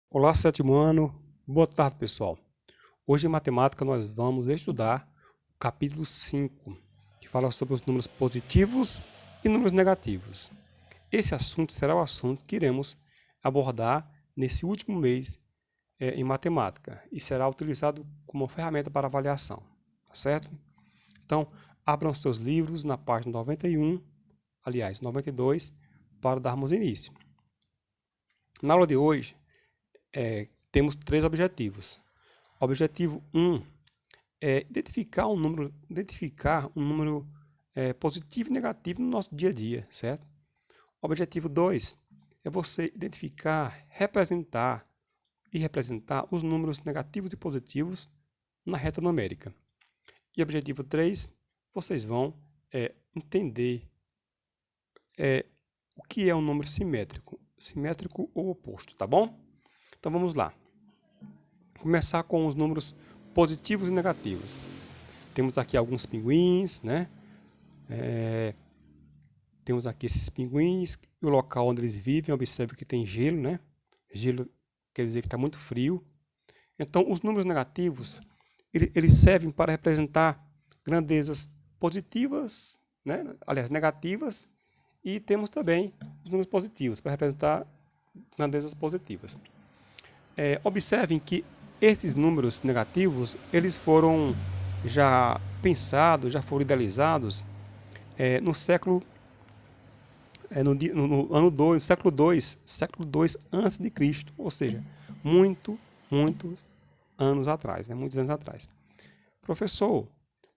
Olá, sétimo ano. Boa tarde, pessoal. Hoje em matemática nós vamos estudar o capítulo 5, que fala sobre os números positivos e números negativos. Esse assunto será o assunto que iremos abordar nesse último mês em matemática e será utilizado como ferramenta para avaliação, tá certo? Então, abram seus livros na página 91, aliás, 92, para darmos início. Na aula de hoje, temos três objetivos. Objetivo 1 é identificar um número positivo e negativo no nosso dia a dia, certo? Objetivo 2 é você identificar, representar os números negativos e positivos na reta numérica. E objetivo 3, vocês vão entender o que é um número simétrico ou oposto, tá bom? Então vamos lá. Começar com os números positivos e negativos. Temos aqui alguns pinguins, né? Temos aqui esses pinguins, o local onde eles vivem, observe que tem gelo, né? Gelo quer dizer que está muito frio. Então, os números negativos, eles servem para representar grandezas positivas, né? Aliás, negativas, e temos também os números positivos para representar grandezas positivas. Observem que esses números negativos, eles foram já pensados, já foram idealizados no século no ano 2, século 2 antes de Cristo, ou seja, muitos anos atrás, né? Muitos anos atrás. Professor,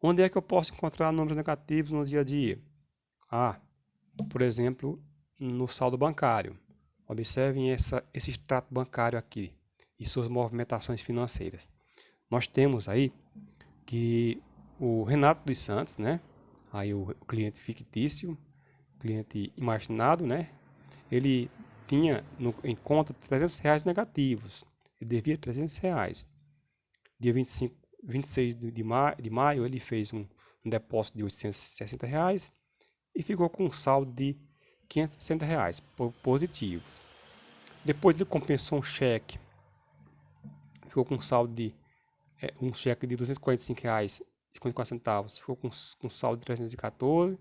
onde é que eu posso encontrar números negativos no dia a dia? Por exemplo, no saldo bancário. Observem esse extrato bancário aqui e suas movimentações financeiras. Nós temos aí que o Renato dos Santos, né? Aí o cliente fictício, cliente imaginado, né? Ele tinha em conta R$ 300 negativos. Ele devia R$ 300. Dia 26 de maio, ele fez um depósito de R$ 860 e ficou com um saldo de R$ 560 positivos. Depois ele compensou um cheque, ficou com um saldo de um cheque de R$ 245,54, ficou com um saldo de 314.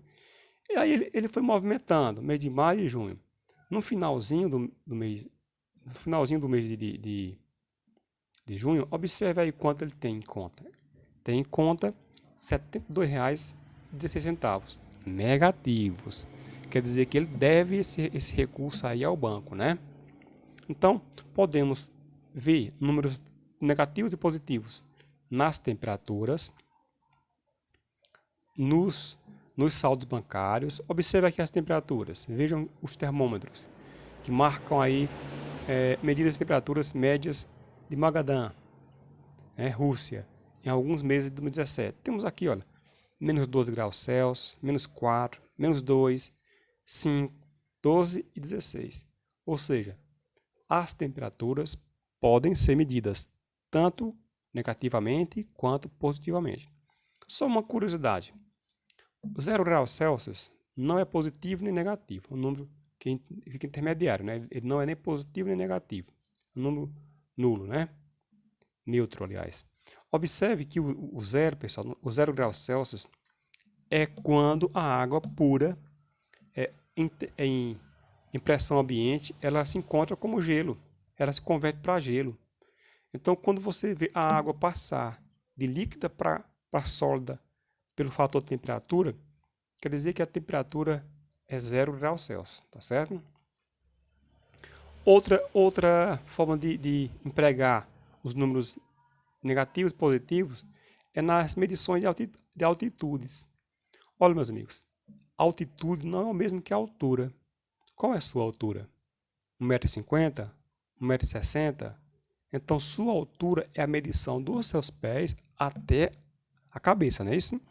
E aí ele foi movimentando, mês de maio e junho. No finalzinho do mês, no finalzinho do mês de junho, observe aí quanto ele tem em conta. Tem em conta R$ 72,16 negativos. Quer dizer que ele deve esse recurso aí ao banco, né? Então, podemos ver números negativos e positivos nas temperaturas, nos saldos bancários. Observe aqui as temperaturas. Vejam os termômetros, que marcam aí medidas de temperaturas médias de Magadan, Rússia, em alguns meses de 2017. Temos aqui, olha, menos 12 graus Celsius, menos 4, menos 2, 5, 12 e 16. Ou seja, as temperaturas podem ser medidas tanto negativamente quanto positivamente. Só uma curiosidade: 0 graus Celsius não é positivo nem negativo, é um número que fica intermediário, né? Ele não é nem positivo nem negativo, é um número nulo, né? Neutro, aliás. Observe que o zero, pessoal, o 0 graus Celsius é quando a água pura em pressão ambiente, ela se encontra como gelo, ela se converte para gelo. Então, quando você vê a água passar de líquida para sólida pelo fator de temperatura, quer dizer que a temperatura é 0 graus Celsius, tá certo? Outra forma de empregar os números negativos e positivos é nas medições de altitudes. Olha, meus amigos, altitude não é o mesmo que altura. Qual é a sua altura? 1,50 m? 1,60 m? Então, sua altura é a medição dos seus pés até a cabeça, não é isso?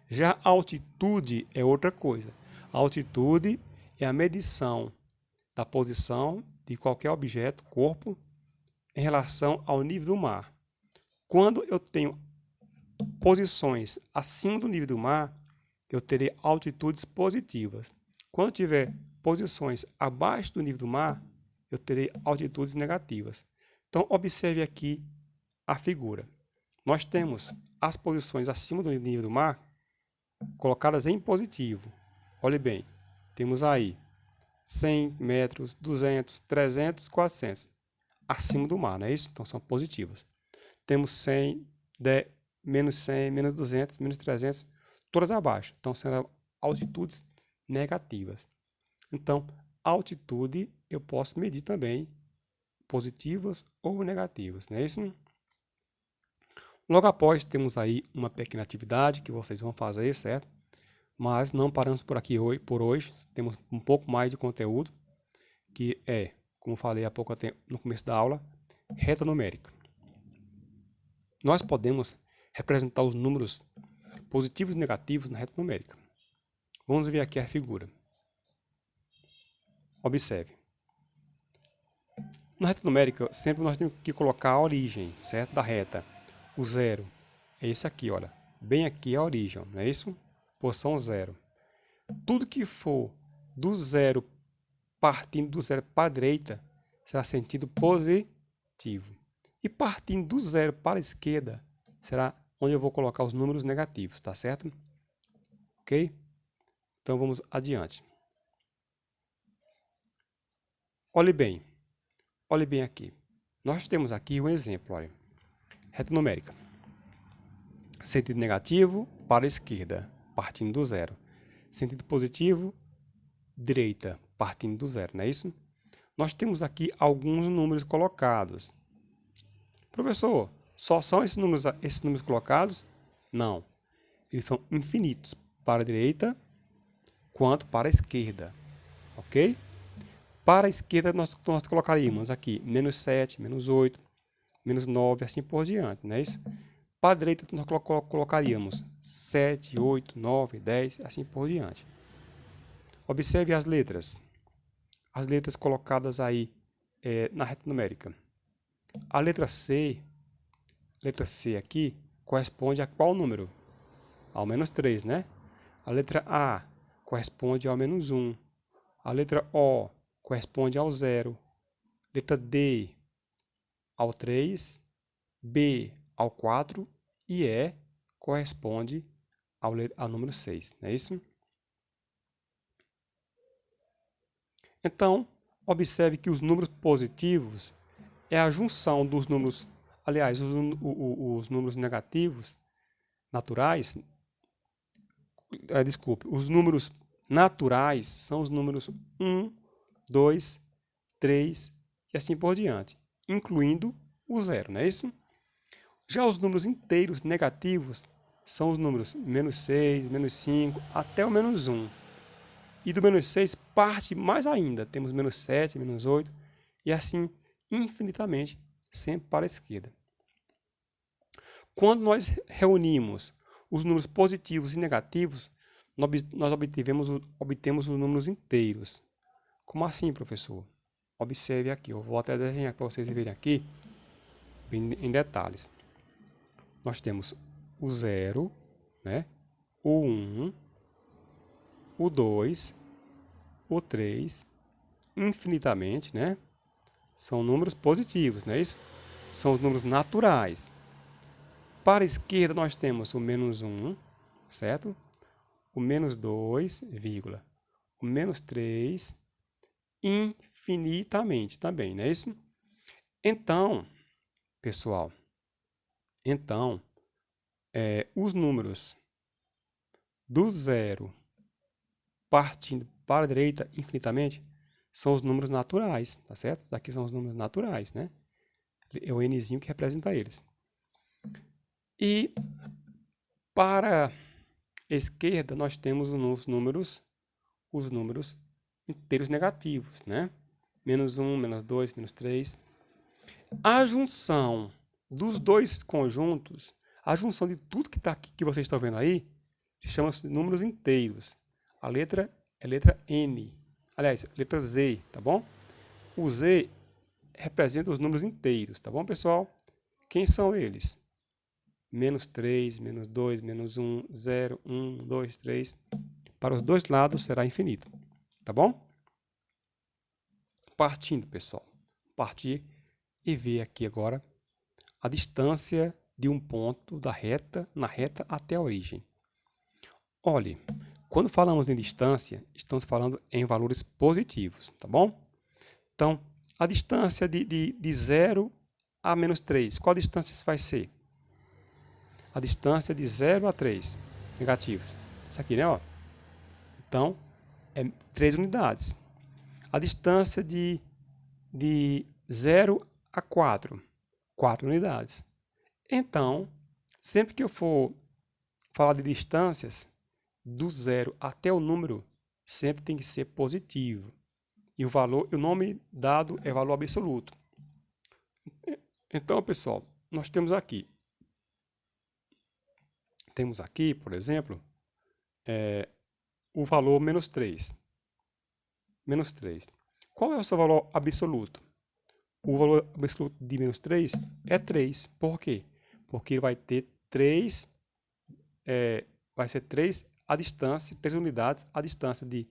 Já a altitude é outra coisa. A altitude é a medição da posição de qualquer objeto, corpo, em relação ao nível do mar. Quando eu tenho posições acima do nível do mar, eu terei altitudes positivas. Quando tiver posições abaixo do nível do mar, eu terei altitudes negativas. Então, observe aqui a figura. Nós temos as posições acima do nível do mar colocadas em positivo. Olhe bem, temos aí 100 metros, 200, 300, 400. Acima do mar, não é isso? Então, são positivas. Temos 100, 10, menos 100, menos 200, menos 300, todas abaixo. Então, serão altitudes negativas. Então, altitude eu posso medir também positivas ou negativas, não é isso? Logo após, temos aí uma pequena atividade que vocês vão fazer, certo? Mas não paramos por aqui por hoje. Temos um pouco mais de conteúdo, que é, como falei há pouco tempo no começo da aula, reta numérica. Nós podemos representar os números positivos e negativos na reta numérica. Vamos ver aqui a figura. Observe. Na reta numérica, sempre nós temos que colocar a origem, certo? Da reta. O zero é esse aqui, olha. Bem aqui é a origem, não é isso? Posição zero. Tudo que for do zero, partindo do zero para a direita, será sentido positivo. E partindo do zero para a esquerda, será onde eu vou colocar os números negativos, tá certo? Ok? Então vamos adiante. Olhe bem aqui. Nós temos aqui um exemplo, olha. Reta numérica. Sentido negativo para a esquerda, partindo do zero. Sentido positivo, direita, partindo do zero, não é isso? Nós temos aqui alguns números colocados. Professor, só são esses números colocados? Não. Eles são infinitos, para a direita quanto para a esquerda, ok? Para a esquerda nós colocaríamos aqui menos 7, menos 8, menos 9, assim por diante, não é isso? Para a direita nós colocaríamos 7, 8, 9, 10, assim por diante. Observe as letras. As letras colocadas aí na reta numérica. A letra C aqui, corresponde a qual número? Ao menos 3, né? A letra A corresponde ao menos 1. A letra O corresponde ao 0. Letra D ao 3. B ao 4. E E corresponde ao número 6. Não é isso? Então, observe que os números positivos é a junção dos números, aliás, os números negativos naturais, os números naturais são os números 1, 2, 3 e assim por diante, incluindo o 0, não é isso? Já os números inteiros negativos são os números menos 6, menos 5, até o menos 1. E do menos 6 parte mais ainda, temos menos 7, menos 8, e assim infinitamente, sempre para a esquerda. Quando nós reunimos os números positivos e negativos, nós obtemos os números inteiros. Como assim, professor? Observe aqui, eu vou até desenhar para vocês verem aqui em detalhes. Nós temos o 0, né? O 1, o 2, o 3, infinitamente, né? São números positivos, não é isso? São os números naturais. Para a esquerda nós temos o menos 1, certo? O menos 2, vírgula. O menos 3, infinitamente também, não é isso? Então, pessoal, os números do 0 partindo para a direita infinitamente são os números naturais, tá certo? Esses aqui são os números naturais, né? É o nzinho que representa eles. E para a esquerda nós temos os números inteiros negativos, né? Menos 1, menos 2, menos 3. A junção dos dois conjuntos, a junção de tudo que está aqui, que vocês estão vendo aí, se chama números inteiros. A letra é letra N. Aliás, letra Z, tá bom? O Z representa os números inteiros, tá bom, pessoal? Quem são eles? Menos 3, menos 2, menos 1, 0, 1, 2, 3. Para os dois lados será infinito, tá bom? Partindo, pessoal. Partir e ver aqui agora a distância de um ponto na reta até a origem. Olhe, quando falamos em distância, estamos falando em valores positivos, tá bom? Então, a distância de 0 a menos 3, qual distância vai ser? A distância de 0 a 3, negativos. Isso aqui, né? Ó. Então, é 3 unidades. A distância de 0 a 4, 4 unidades. Então, sempre que eu for falar de distâncias, do 0 até o número, sempre tem que ser positivo. E o nome dado é valor absoluto. Então, pessoal, nós temos aqui, por exemplo, o valor menos 3. Menos 3. Qual é o seu valor absoluto? O valor absoluto de menos 3 é 3. Por quê? Porque vai ter 3, vai ser 3 a distância, 3 unidades a distância de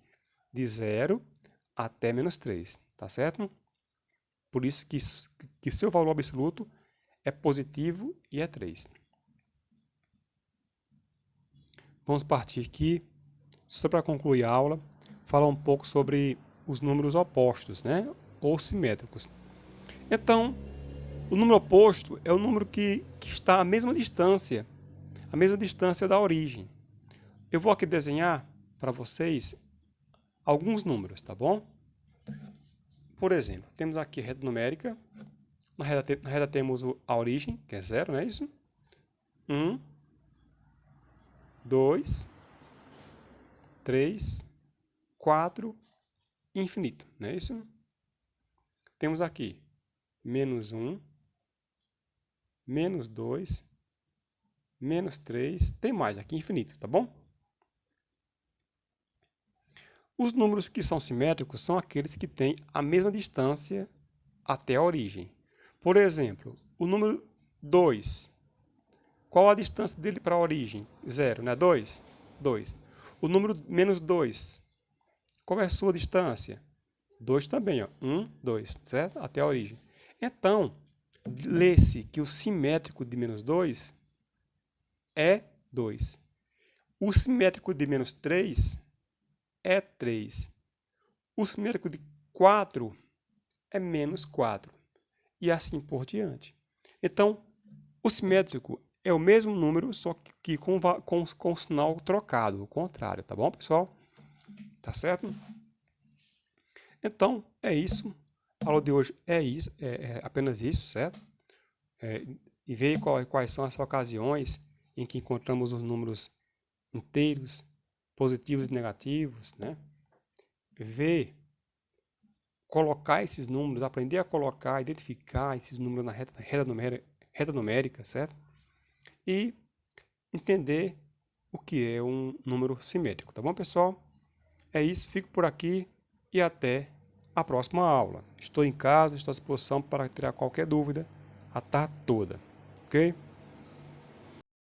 0 até menos 3. Tá certo? Por isso que seu valor absoluto é positivo e é 3. Vamos partir aqui, só para concluir a aula, falar um pouco sobre os números opostos, né? Ou simétricos. Então, o número oposto é o número que está à mesma distância da origem. Eu vou aqui desenhar para vocês alguns números, tá bom? Por exemplo, temos aqui a reta numérica. Na reta temos a origem, que é 0, não é isso? 1, 2, 3, 4, infinito, não é isso? Temos aqui menos 1, menos 2, menos 3, tem mais aqui, infinito, tá bom? Os números que são simétricos são aqueles que têm a mesma distância até a origem. Por exemplo, o número 2. Qual a distância dele para a origem? 0, não é 2? 2. O número menos 2. Qual é a sua distância? 2 também, ó. 1, 2, certo? Até a origem. Então, lê-se que o simétrico de menos 2 é 2. O simétrico de menos 3 é 3. O simétrico de 4 é menos 4. E assim por diante. Então, o simétrico é o mesmo número, só que com o sinal trocado, o contrário, tá bom, pessoal? Tá certo? Então, é isso. A aula de hoje é isso, é apenas isso, certo? E ver quais são as ocasiões em que encontramos os números inteiros, positivos e negativos, né? Ver, colocar esses números, aprender a colocar, identificar esses números na reta numérica, certo? E entender o que é um número simétrico, tá bom, pessoal? É isso, fico por aqui e até a próxima aula. Estou em casa, estou à disposição para tirar qualquer dúvida a tarde toda, ok?